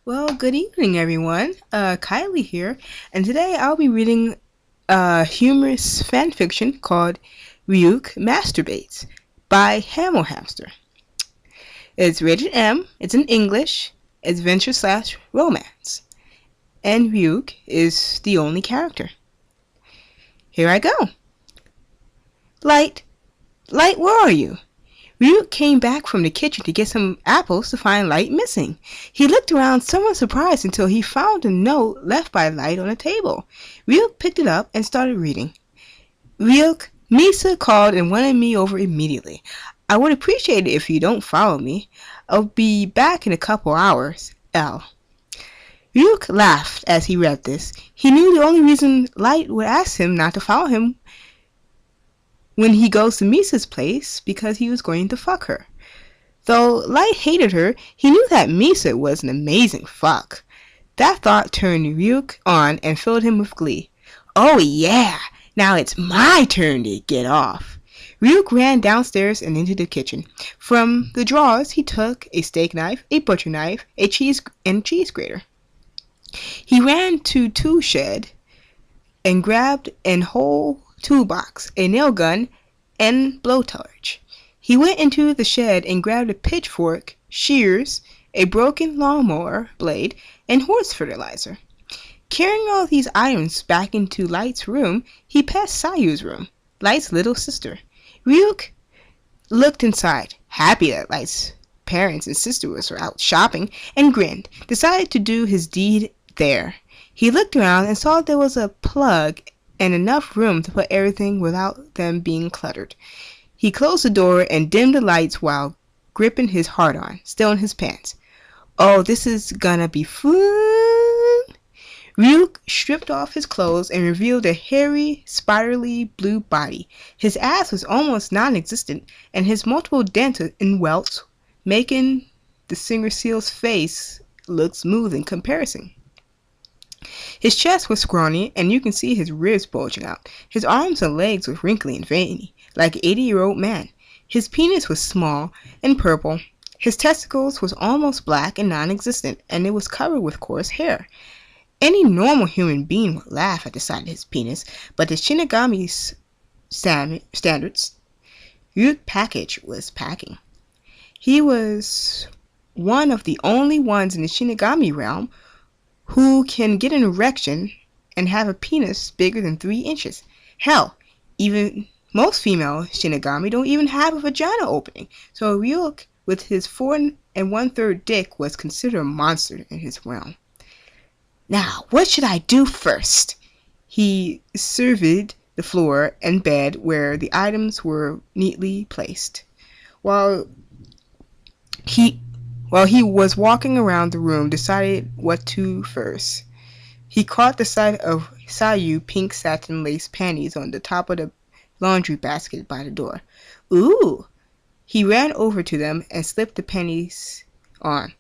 Well, good evening, everyone. Kylie here, and today I'll be reading a humorous fan fiction called Ryuk Masturbates by Hamel Hamster. It's rated M, it's in English, adventure slash romance, and Ryuk is the only character. Here I go. Light, Light, where are you? Ryuk came back from the kitchen to get some apples to find Light missing. He looked around somewhat surprised until he found a note left by Light on the table. Ryuk picked it up and started reading. Ryuk, Misa called and wanted me over immediately. I would appreciate it if you don't follow me. I'll be back in a couple hours. L. Ryuk laughed as he read this. He knew the only reason Light would ask him not to follow him when he goes to Misa's place because he was going to fuck her. Though Light hated her, he knew that Misa was an amazing fuck. That thought turned Ryuk on and filled him with glee. Oh yeah, now it's my turn to get off. Ryuk ran downstairs and into the kitchen. From the drawers he took a steak knife, a butcher knife, a cheese grater. He ran to tool shed and grabbed an whole toolbox, a nail gun, and blowtorch. He went into the shed and grabbed a pitchfork, shears, a broken lawnmower blade, and horse fertilizer. Carrying all these items back into Light's room, he passed Sayu's room, Light's little sister. Ryuk looked inside, happy that Light's parents and sister were out shopping, and grinned, decided to do his deed there. He looked around and saw there was a plug and enough room to put everything without them being cluttered. He closed the door and dimmed the lights while gripping his heart-on, still in his pants. Oh, this is gonna be fun! Ryuk stripped off his clothes and revealed a hairy, spirally blue body. His ass was almost non-existent, and his multiple dents and welts making the singer seal's face look smooth in comparison. His chest was scrawny, and you can see his ribs bulging out. His arms and legs were wrinkly and veiny, like an 80-year-old man. His penis was small and purple. His testicles was almost black and non-existent, and it was covered with coarse hair. Any normal human being would laugh at the sight of his penis, but the Shinigami's standards, Ryuk package was packing. He was one of the only ones in the Shinigami realm who can get an erection and have a penis bigger than 3 inches. Hell, even most female Shinigami don't even have a vagina opening, so Ryuk, with his 4 1/3 dick, was considered a monster in his realm. Now, what should I do first? He surveyed the floor and bed where the items were neatly placed. While he was walking around the room, decided what to first. He caught the sight of Sayu pink satin lace panties on the top of the laundry basket by the door. Ooh! He ran over to them and slipped the panties on.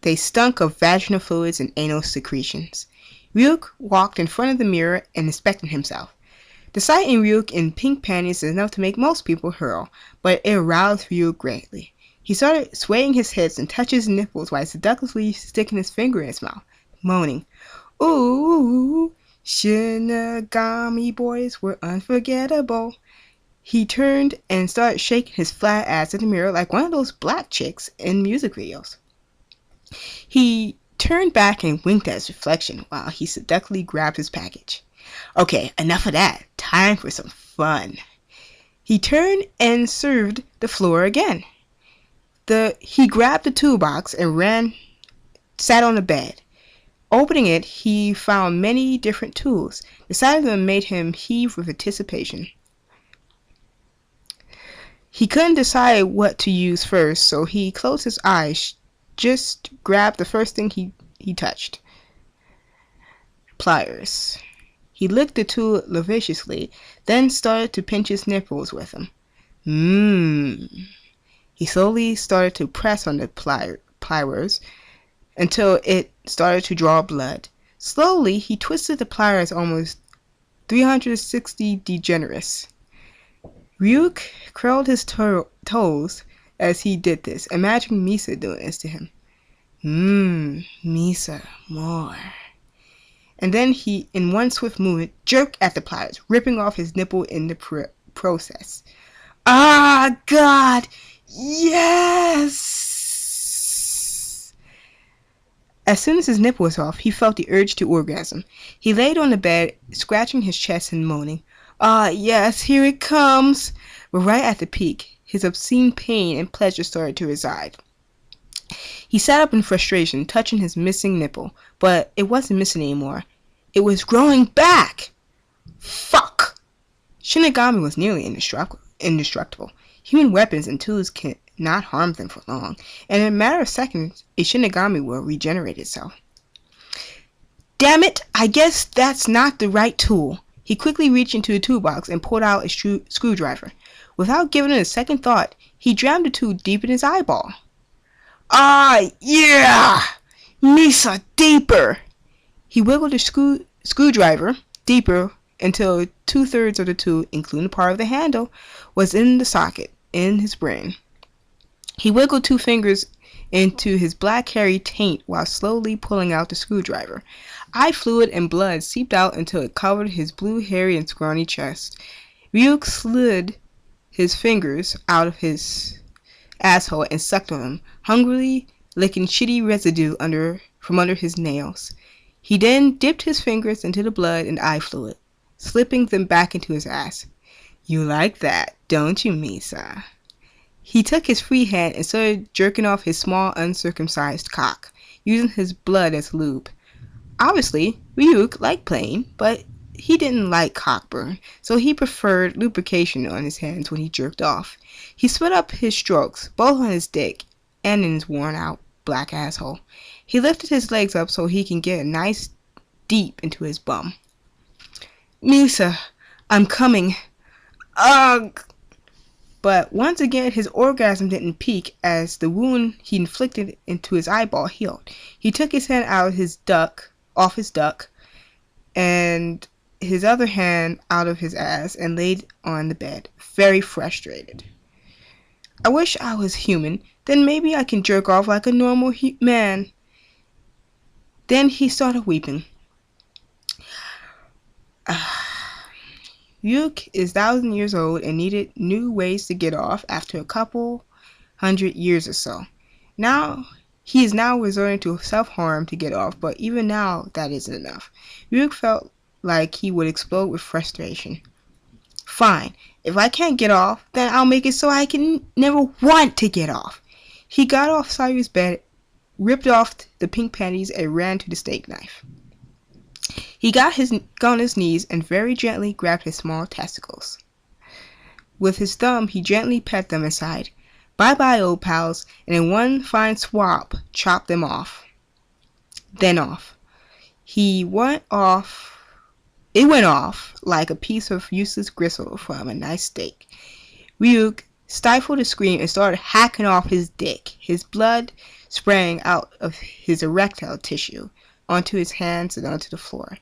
They stunk of vaginal fluids and anal secretions. Ryuk walked in front of the mirror and inspected himself. The sight in Ryuk in pink panties is enough to make most people hurl, but it aroused Ryuk greatly. He started swaying his hips and touched his nipples while seductively sticking his finger in his mouth, moaning, Ooh, Shinigami boys were unforgettable. He turned and started shaking his flat ass in the mirror like one of those black chicks in music videos. He turned back and winked at his reflection while he seductively grabbed his package. Okay, enough of that. Time for some fun. He turned and surveyed the floor again. He grabbed the toolbox and sat on the bed. Opening it, he found many different tools. The sight of them made him heave with anticipation. He couldn't decide what to use first, so he closed his eyes, just grabbed the first thing he touched. Pliers. He licked the tool lasciviously, then started to pinch his nipples with them. He slowly started to press on the pliers until it started to draw blood. Slowly, he twisted the pliers almost 360 degeneres. Ryuk curled his toes as he did this, imagining Misa doing this to him. Misa, more. And then he, in one swift movement, jerked at the pliers, ripping off his nipple in the process. Ah, God! Yes! As soon as his nipple was off, he felt the urge to orgasm. He laid on the bed, scratching his chest and moaning. Ah, yes, here it comes! But right at the peak, his obscene pain and pleasure started to reside. He sat up in frustration, touching his missing nipple, but it wasn't missing anymore. It was growing back! Fuck! Shinigami was nearly indestructible. Human weapons and tools cannot harm them for long, and in a matter of seconds, a Shinigami will regenerate itself. Damn it, I guess that's not the right tool. He quickly reached into the toolbox and pulled out a screwdriver. Without giving it a second thought, he jammed the tool deep in his eyeball. Ah, yeah! Misa, deeper! He wiggled the screwdriver deeper until 2/3 of the tool, including the part of the handle, was in the socket in his brain. He wiggled 2 fingers into his black hairy taint while slowly pulling out the screwdriver. Eye fluid and blood seeped out until it covered his blue, hairy, and scrawny chest. Ryuk slid his fingers out of his asshole and sucked on them, hungrily licking shitty residue from under his nails. He then dipped his fingers into the blood and eye fluid, slipping them back into his ass. You like that, don't you, Misa? He took his free hand and started jerking off his small, uncircumcised cock, using his blood as lube. Obviously, Ryuk liked playing, but he didn't like cockburn, so he preferred lubrication on his hands when he jerked off. He split up his strokes, both on his dick and in his worn-out black asshole. He lifted his legs up so he can get a nice deep into his bum. Misa, I'm coming. Ugh! But once again, his orgasm didn't peak as the wound he inflicted into his eyeball healed. He took his hand out of off his duck, and his other hand out of his ass and laid on the bed, very frustrated. I wish I was human, then maybe I can jerk off like a normal man. Then he started weeping. Ryuk is 1,000 years old and needed new ways to get off after a couple 100 years or so. He is now resorting to self-harm to get off, but even now that isn't enough. Ryuk felt like he would explode with frustration. Fine, if I can't get off, then I'll make it so I can never want to get off. He got off Sayu's bed, ripped off the pink panties, and ran to the steak knife. He got on his knees and very gently grabbed his small testicles. With his thumb, he gently pet them and sighed, "Bye-bye, old pals," and in one fine swap, chopped them off. Then off. It went off like a piece of useless gristle from a nice steak. Ryuk stifled a scream and started hacking off his dick, his blood spraying out of his erectile tissue onto his hands and onto the floor.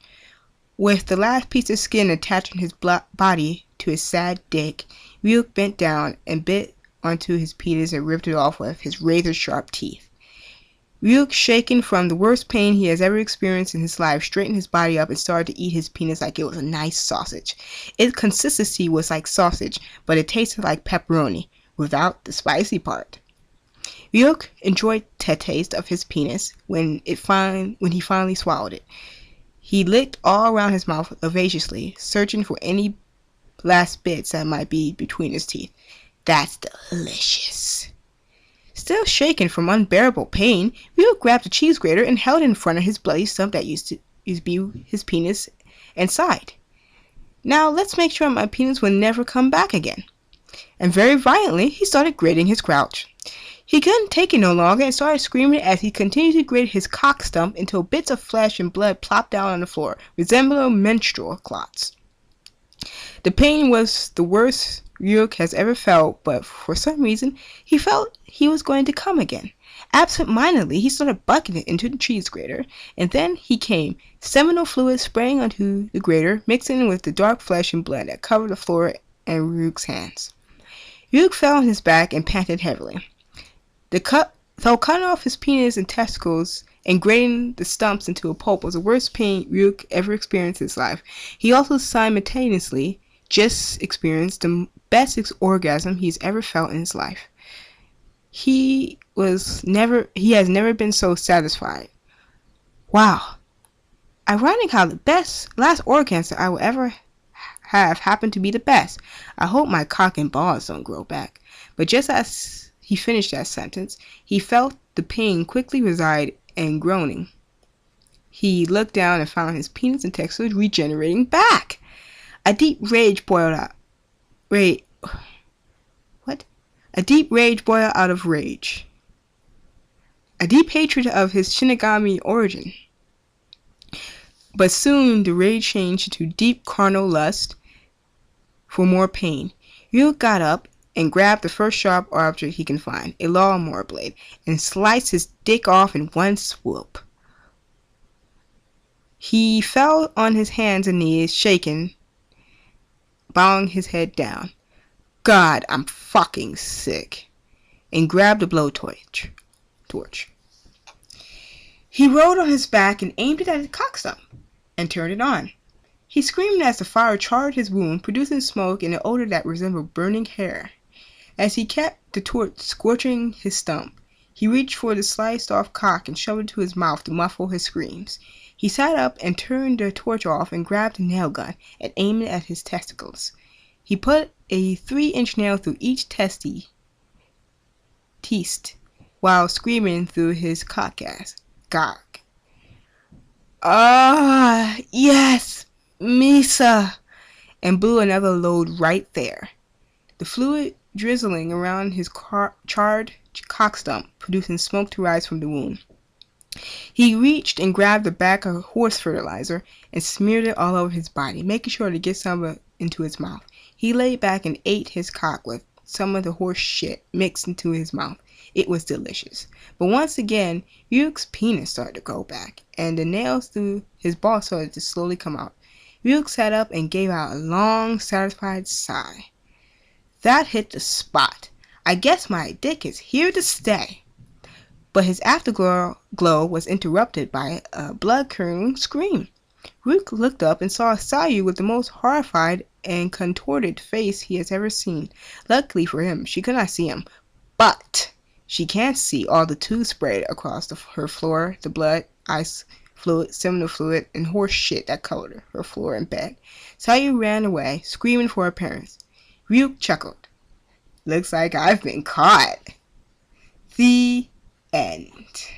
With the last piece of skin attaching his body to his sad dick, Ryuk bent down and bit onto his penis and ripped it off with his razor-sharp teeth. Ryuk, shaken from the worst pain he has ever experienced in his life, straightened his body up and started to eat his penis like it was a nice sausage. Its consistency was like sausage, but it tasted like pepperoni, without the spicy part. Ryuk enjoyed the taste of his penis when he finally swallowed it. He licked all around his mouth vivaciously, searching for any last bits that might be between his teeth. That's delicious. Still shaken from unbearable pain, Ryuk grabbed a cheese grater and held it in front of his bloody stump that used to be his penis and sighed. Now let's make sure my penis will never come back again. And very violently, he started grating his crotch. He couldn't take it no longer and started screaming as he continued to grate his cock stump until bits of flesh and blood plopped down on the floor, resembling menstrual clots. The pain was the worst Ryuk has ever felt, but for some reason, he felt he was going to come again. Absent-mindedly, he started bucking it into the cheese grater, and then he came, seminal fluid spraying onto the grater, mixing with the dark flesh and blood that covered the floor and Ryuk's hands. Ryuk fell on his back and panted heavily. The cut Though cutting off his penis and testicles and grating the stumps into a pulp was the worst pain Ryuk ever experienced in his life, he also simultaneously just experienced the best orgasm he's ever felt in his life. He has never been so satisfied. Wow. Ironic how the last orgasm I will ever have happened to be the best. I hope my cock and balls don't grow back. But just as he finished that sentence, he felt the pain quickly reside and groaning. He looked down and found his penis and testicles regenerating back. A deep rage boiled out. A deep rage boiled out of rage. A deep hatred of his Shinigami origin. But soon the rage changed to deep carnal lust for more pain. Ryuk got up and grabbed the first sharp object he can find, a lawnmower blade, and sliced his dick off in one swoop. He fell on his hands and knees, shaking, bowing his head down. God, I'm fucking sick. And grabbed a blowtorch. He rolled on his back and aimed it at his cockstump and turned it on. He screamed as the fire charred his wound, producing smoke and an odor that resembled burning hair. As he kept the torch scorching his stump, he reached for the sliced off cock and shoved it to his mouth to muffle his screams. He sat up and turned the torch off and grabbed a nail gun and aimed it at his testicles. He put a 3-inch nail through each teast while screaming through his cock. Ah, yes, Misa, and blew another load right there. The fluid drizzling around his charred cockstump, producing smoke to rise from the wound. He reached and grabbed a bag of horse fertilizer and smeared it all over his body, making sure to get some of it into his mouth. He lay back and ate his cock with some of the horse shit mixed into his mouth. It was delicious. But once again, Ryuk's penis started to grow back, and the nails through his balls started to slowly come out. Ryuk sat up and gave out a long, satisfied sigh. That hit the spot. I guess my dick is here to stay. But his afterglow was interrupted by a blood-curdling scream. Ryuk looked up and saw Sayu with the most horrified and contorted face he has ever seen. Luckily for him, she could not see him, but she can see all the tubes spread across her floor, the blood, ice fluid, seminal fluid, and horse shit that colored her floor and bed. Sayu ran away, screaming for her parents. Ryuk chuckled. Looks like I've been caught. The end.